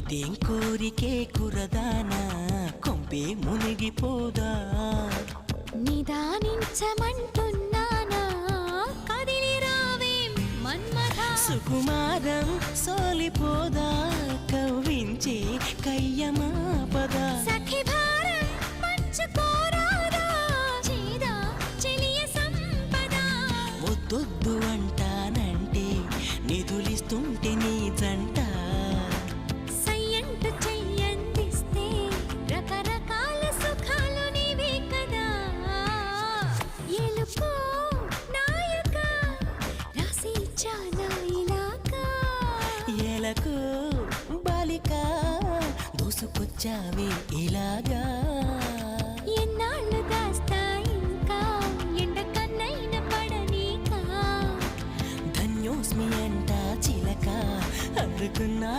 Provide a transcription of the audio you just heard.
ఇదేం కోరికే కురదానా కొంపే మునిగిపోదా నిదానించమంటున్నానా కదిలి రావేం మన్మథా సుకుమారం సోలిపోదా కవ్వించే కయ్యమాపదా సఖి భారం పంచుకోరాదా చేదా చెలియ సంపద వద్దొద్దు అంటానంటే నిధులిస్తుంటే నీ జంట సయ్యంటు చెయ్యందిస్తే రకరకాల సుఖాలు నీవే కదా ఎలుకో నాయక రాసి ఇచ్చానా ఇలాగా ఎలకు బాలిక దూసుకొచ్చావే ఇలాగా ఎన్నాళ్ళు దాస్తా ఇంకా ఎండ కన్నైన పడనీకా ధన్యోస్మి అంట చిలక అందుకున్నా